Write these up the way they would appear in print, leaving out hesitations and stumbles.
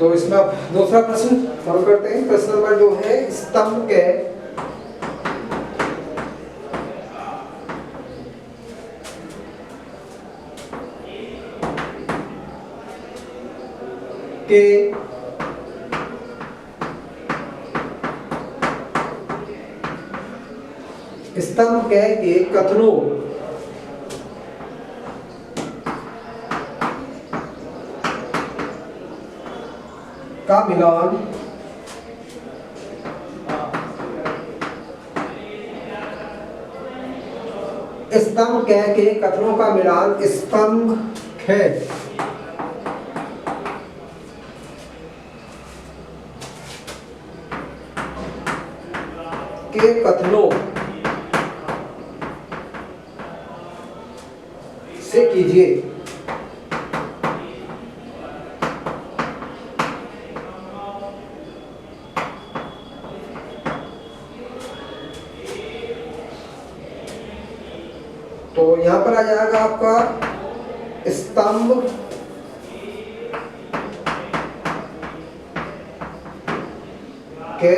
तो इसमें अब दूसरा प्रश्न फॉलो करते हैं। प्रश्न नंबर 2 है स्तंभ के स्तंभ के कथनों का मिलान स्तंभ के कथनों का मिलान स्तंभ के कथनों से कीजिए। तो यहां पर आ जाएगा आपका स्तंभ के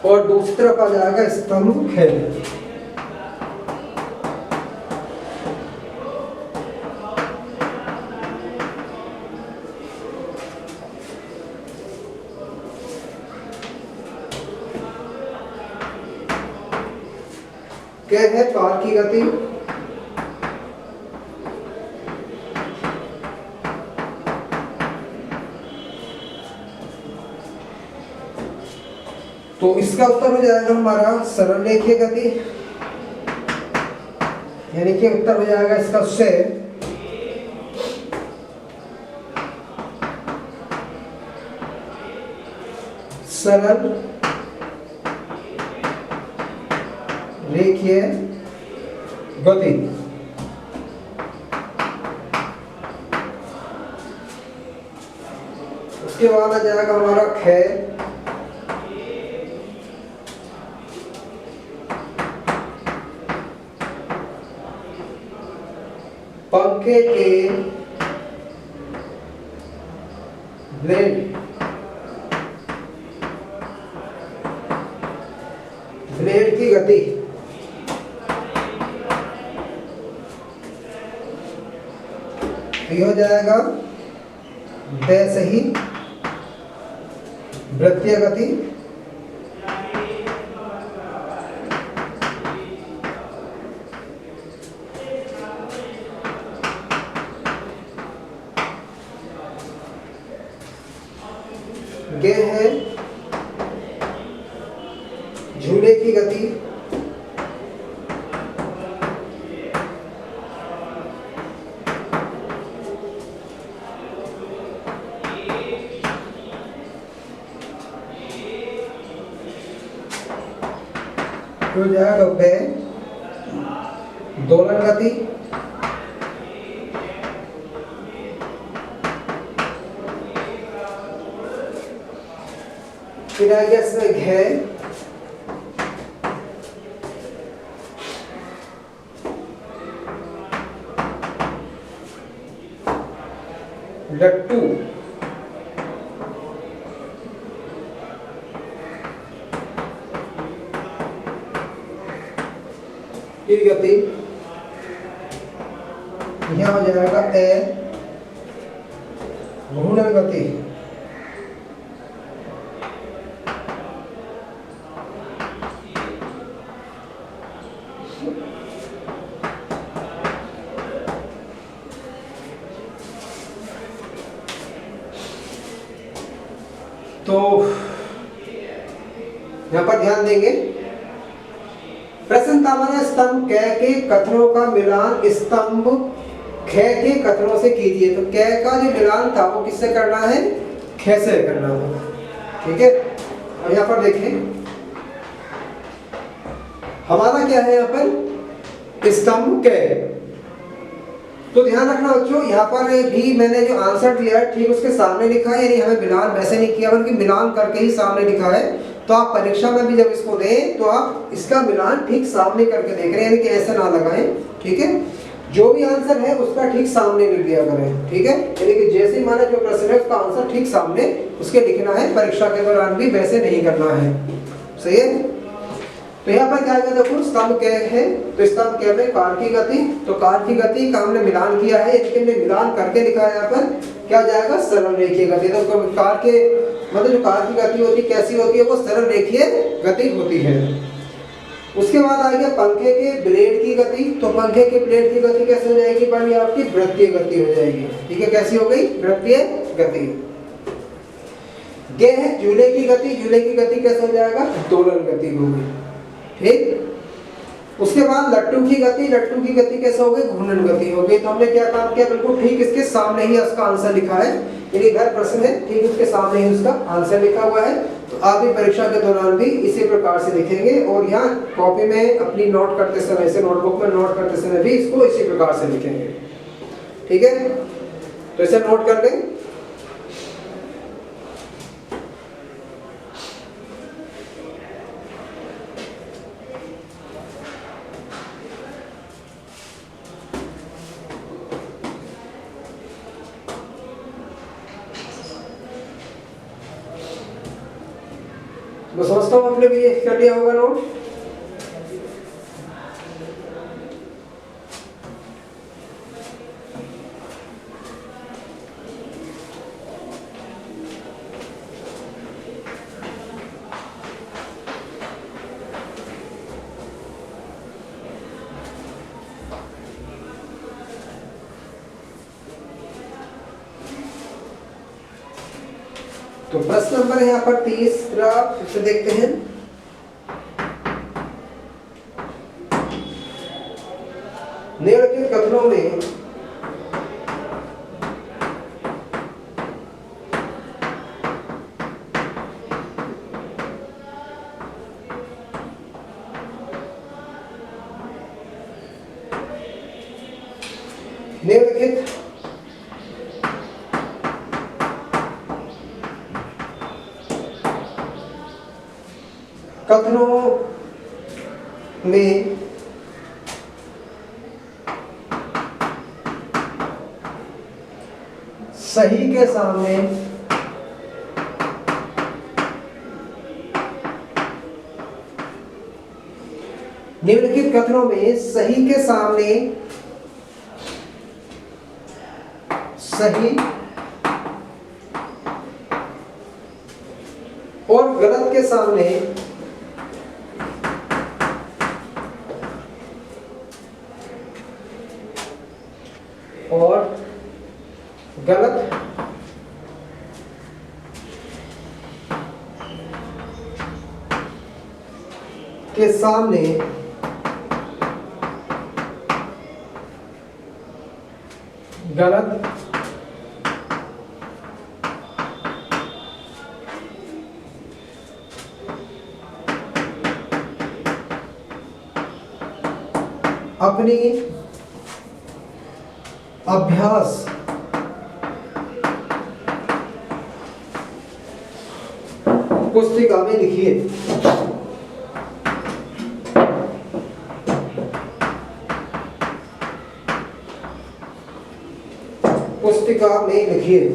और दूसरी तरफ आ जाएगा स्तंभ खे। क्या है तार की गति, तो इसका उत्तर हो जाएगा हमारा सरल रेखीय गति, यानी कि उत्तर हो जाएगा इसका उससे सरल रेखीय गति। उसके बाद आ जाएगा हमारा खे, पंखे के ब्लेड की गति। ये हो जाएगा वैसे ही वृत्तीय गति। ये है झूले की गति। हो जाएगा वे दोलन गति। फिर आ गया इसमें घे, लट्टू, की गति। यह हो जाएगा ए घूर्णन गति। तो यहां पर ध्यान देंगे, प्रश्न था हमारा स्तंभ कै के कथनों का मिलान स्तंभ खे के कथनों से कीजिए। तो कै का जो मिलान था वो किससे करना है, खे से करना होगा। ठीक है, और यहाँ पर देखें हमारा क्या है, यहाँ पर स्तंभ कै। तो ध्यान रखना बच्चों, यहाँ पर भी मैंने जो आंसर दिया है ठीक उसके सामने लिखा है, यानी हमें मिलान वैसे नहीं किया बल्कि मिलान करके ही सामने लिखा है। तो आप परीक्षा में भी जब इसको दें तो आप इसका मिलान ठीक सामने करके देख रहे हैं, यानी कि ऐसे ना लगाएं। ठीक है, जो भी आंसर है उसका ठीक सामने लिख दिया करें, ठीक है। यानी कि जैसे ही माना जो प्रश्न है उसका आंसर ठीक सामने उसके लिखना है, परीक्षा के दौरान भी वैसे नहीं करना है, सही है। तो यहाँ पर क्या है, देखो स्तंभ क्या है, तो स्तंभ क्या है, कार की गति। तो कार की गति का हमने मिलान किया है, लेकिन हमने मिलान करके लिखा है यहाँ पर, क्या जाएगा, सरल रेखीय गति। तो कार के मतलब जो कार की गति होती है कैसी होती है, वो सरल रेखीय गति होती है। उसके बाद आ गया पंखे के ब्लेड की गति। तो पंखे के ब्लेड की गति कैसे हो जाएगी भाई, आपकी वृत्तीय गति हो जाएगी, ठीक है। कैसी हो गई, वृत्तीय गति। ये है झूले की गति। झूले की गति कैसे हो जाएगा, दोलन गति होगी, ठीक। उसके बाद लट्टू की गति। लट्टू की गति कैसे हो गई, घूर्णन गति हो गई। तो हमने क्या काम किया, बिल्कुल ठीक इसके सामने ही उसका आंसर लिखा है, यानी इधर प्रश्न है, ठीक उसके सामने ही उसका आंसर लिखा हुआ है। तो आप भी परीक्षा के दौरान भी इसी प्रकार से लिखेंगे, और यहाँ कॉपी में अपनी नोट करते समय से, नोटबुक में नोट करते समय भी इसको इसी प्रकार से लिखेंगे, ठीक है। तो इसे नोट कर लें। मैं समझता हूँ आपने भी कर लिया होगा नोट। तो प्रश्न नंबर है यहाँ पर 30, फिर देखते हैं। निम्नलिखित कथनों में निम्नलिखित कथनों में सही के सामने निम्नलिखित कथनों में सही के सामने सही और गलत के सामने और गलत के सामने गलत अपनी अभ्यास पुस्तिका में लिखिए। पुस्तिका में लिखिए।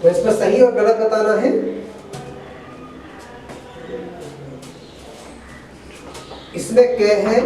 तो इसमें सही और गलत बताना है। इसमें क्या है,